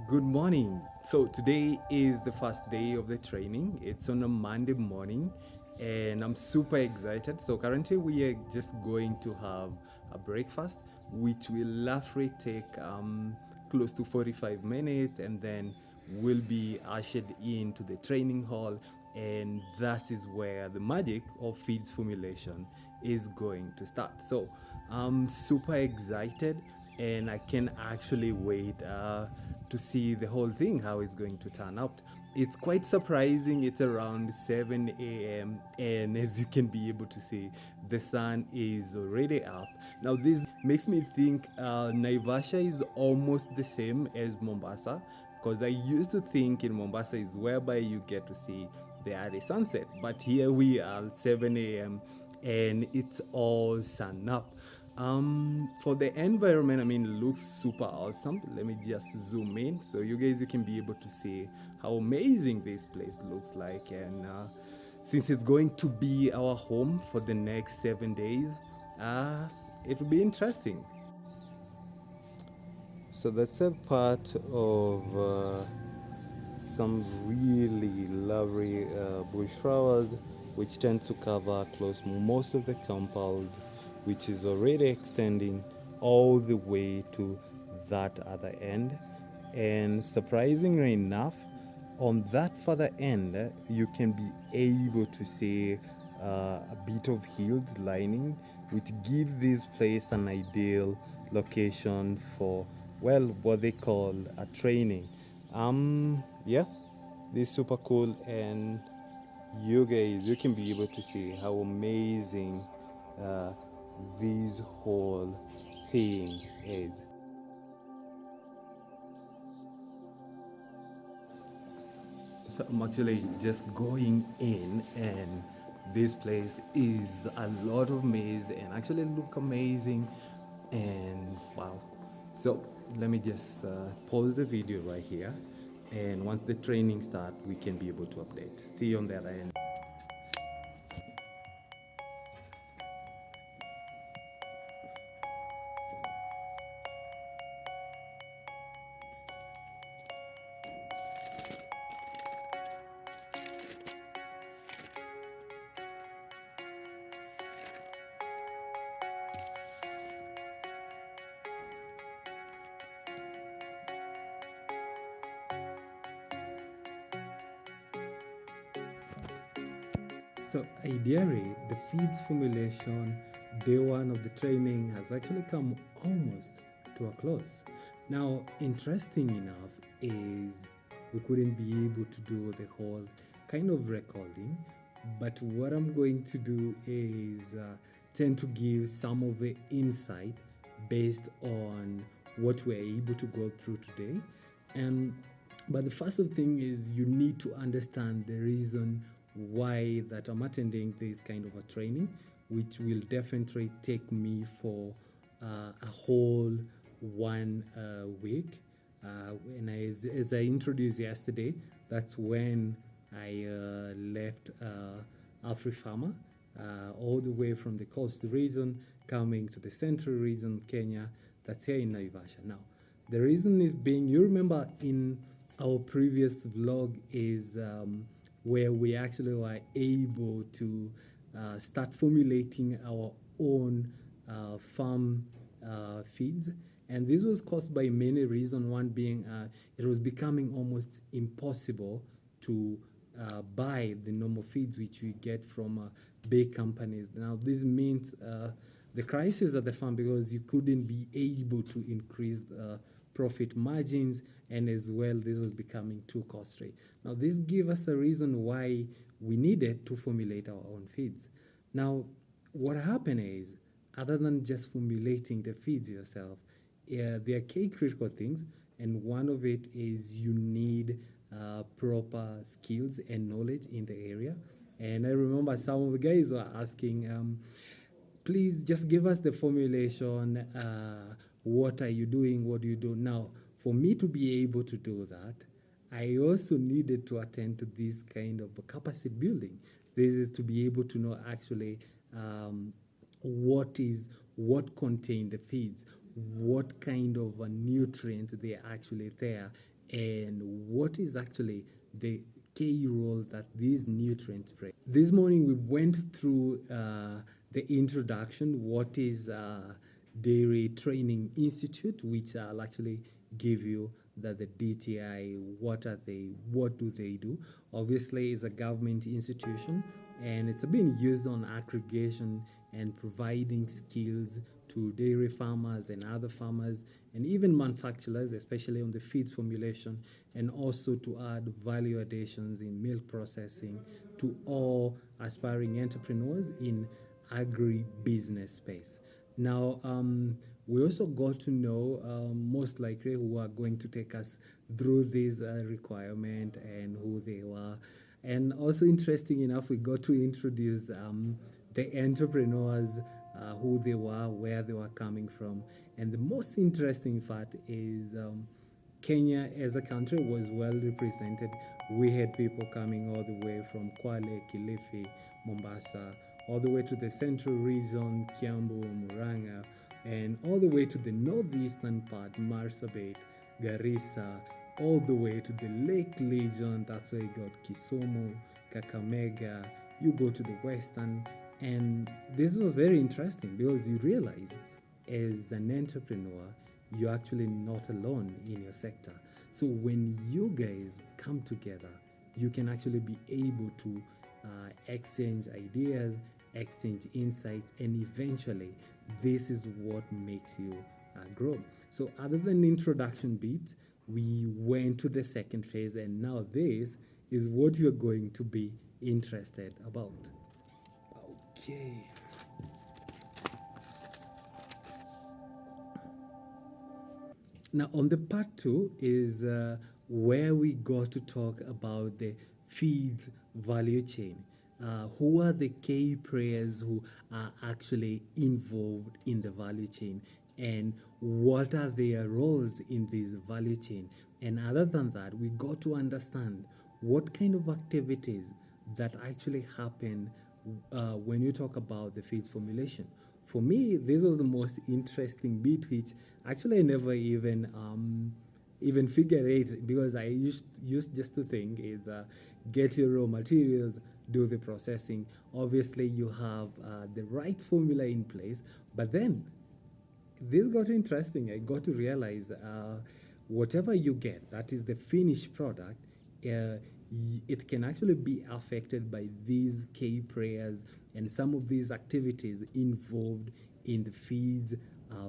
Good morning. So today is the first day of the training. It's on a Monday morning and I'm super excited. So currently we are just going to have a breakfast which will roughly take close to 45 minutes, and then we'll be ushered into the training hall, and that is where the magic of feeds formulation is going to start. So I'm super excited and I can actually wait to see the whole thing, how it's going to turn out. It's quite surprising. It's around 7 a.m. and as you can be able to see, the sun is already up. Now this makes me think Naivasha is almost the same as Mombasa, because I used to think in Mombasa is whereby you get to see the early sunset, but here we are 7 a.m. and it's all sun up. For the environment, I mean, it looks super awesome. Let me just zoom in so you can be able to see how amazing this place looks like. And since it's going to be our home for the next 7 days, it will be interesting. So that's a part of some really lovely bush flowers, which tend to cover close most of the compound, which is already extending all the way to that other end. And surprisingly enough, on that further end, you can be able to see a bit of hills lining, which give this place an ideal location for, well, what they call a training. Yeah, this is super cool, and you can be able to see how amazing uh, this whole thing is. So I'm actually just going in, and this place is a lot of maize and actually look amazing, and wow. So let me just pause the video right here, and once the training start, we can be able to update. See you on the other end. So ideally, the feeds formulation day one of the training has actually come almost to a close. Now, interesting enough is we couldn't be able to do the whole kind of recording, but what I'm going to do is tend to give some of the insight based on what we're able to go through today. And but the first thing is you need to understand the reason why that I'm attending this kind of a training, which will definitely take me for a whole 1 week. And as I introduced yesterday, that's when I left AfriFarmer, all the way from the coast region coming to the central region, Kenya, that's here in Naivasha. Now, the reason is being, you remember in our previous vlog is where we actually were able to start formulating our own farm feeds. And this was caused by many reasons, one being it was becoming almost impossible to buy the normal feeds which we get from big companies. Now, this means the crisis at the farm, because you couldn't be able to increase profit margins, and as well this was becoming too costly. Now this gave us a reason why we needed to formulate our own feeds. Now what happened is, other than just formulating the feeds yourself, there are key critical things, and one of it is you need proper skills and knowledge in the area. And I remember some of the guys were asking, please just give us the formulation. What are you doing? What do you do? Now, for me to be able to do that, I also needed to attend to this kind of capacity building. This is to be able to know actually what contain the feeds, what kind of nutrients they are actually there, and what is actually the key role that these nutrients play. This morning we went through the introduction, what is Dairy Training Institute, which I'll actually give you that the DTI, what are they, what do they do. Obviously, it's a government institution and it's being used on aggregation and providing skills to dairy farmers and other farmers and even manufacturers, especially on the feeds formulation, and also to add value additions in milk processing to all aspiring entrepreneurs in agri-business space. Now, we also got to know most likely who are going to take us through this requirement and who they were. And also, interesting enough, we got to introduce the entrepreneurs, who they were, where they were coming from. And the most interesting fact is Kenya as a country was well represented. We had people coming all the way from Kwale, Kilifi, Mombasa, all the way to the central region, Kiambu, Murang'a, and all the way to the northeastern part, Marsabit, Garissa, all the way to the Lake region. That's where you got Kisumu, Kakamega. You go to the western, and this was very interesting because you realize as an entrepreneur, you're actually not alone in your sector. So when you guys come together, you can actually be able to exchange ideas, exchange insights, and eventually, this is what makes you grow. So, other than the introduction bit, we went to the second phase, and now this is what you're going to be interested about. Okay. Now, on the part two is where we got to talk about the feeds value chain. Who are the key players who are actually involved in the value chain, and what are their roles in this value chain? And other than that, we got to understand what kind of activities that actually happen when you talk about the feeds formulation. For me, this was the most interesting bit, which actually I never even figure it, because I used just to think is get your raw materials, do the processing. Obviously, you have the right formula in place, but then this got interesting. I got to realize whatever you get, that is the finished product, it can actually be affected by these key prayers and some of these activities involved in the feeds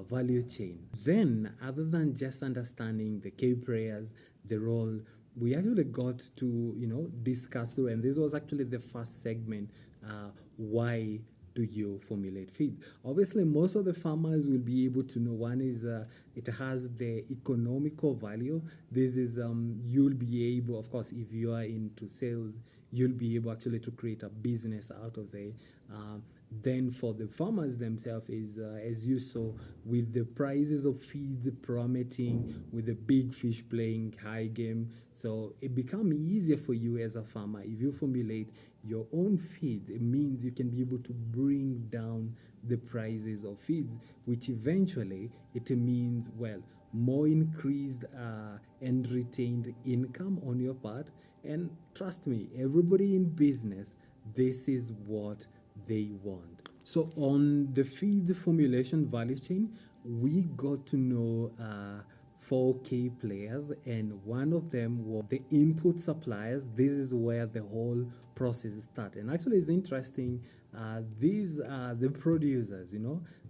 value chain. Then, other than just understanding the key prayers, the role, we actually got to discuss through, and this was actually the first segment. Why do you formulate feed? Obviously, most of the farmers will be able to know. One is it has the economical value. This is you'll be able, of course, if you are into sales, you'll be able actually to create a business out of it. Then for the farmers themselves is as you saw, with the prices of feeds plummeting, with the big fish playing high game, so it becomes easier for you as a farmer. If you formulate your own feeds, it means you can be able to bring down the prices of feeds, which eventually it means, well, more increased and retained income on your part. And trust me, everybody in business, this is what they want. So on the feed formulation value chain, we got to know 4 key players, and one of them was the input suppliers. This is where the whole process starts. And actually, it's interesting. These are the producers,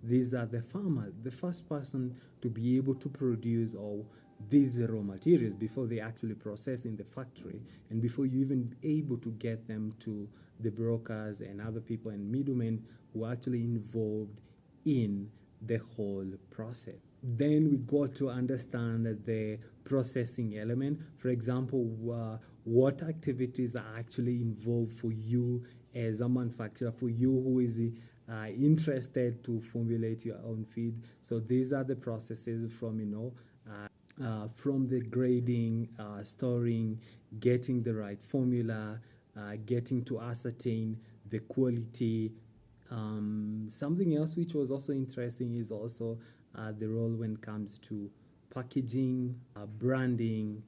these are the farmers, the first person to be able to produce all these raw materials before they actually process in the factory, and before you even able to get them to the brokers and other people and middlemen who are actually involved in the whole process. Then we got to understand the processing element. For example, what activities are actually involved for you as a manufacturer, for you who is interested to formulate your own feed. So these are the processes from the grading, storing, getting the right formula, getting to ascertain the quality. Something else which was also interesting is also the role when it comes to packaging, branding,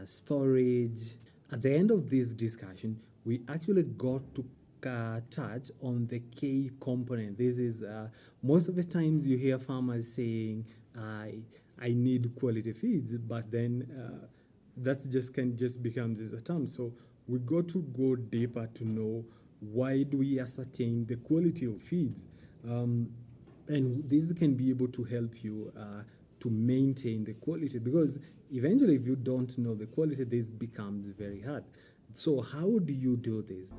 storage. At the end of this discussion, we actually got to touch on the key component. This is most of the times you hear farmers saying, I need quality feeds, but then that just becomes as a term. So we got to go deeper to know why do we ascertain the quality of feeds. And this can be able to help you to maintain the quality, because eventually if you don't know the quality, this becomes very hard. So how do you do this?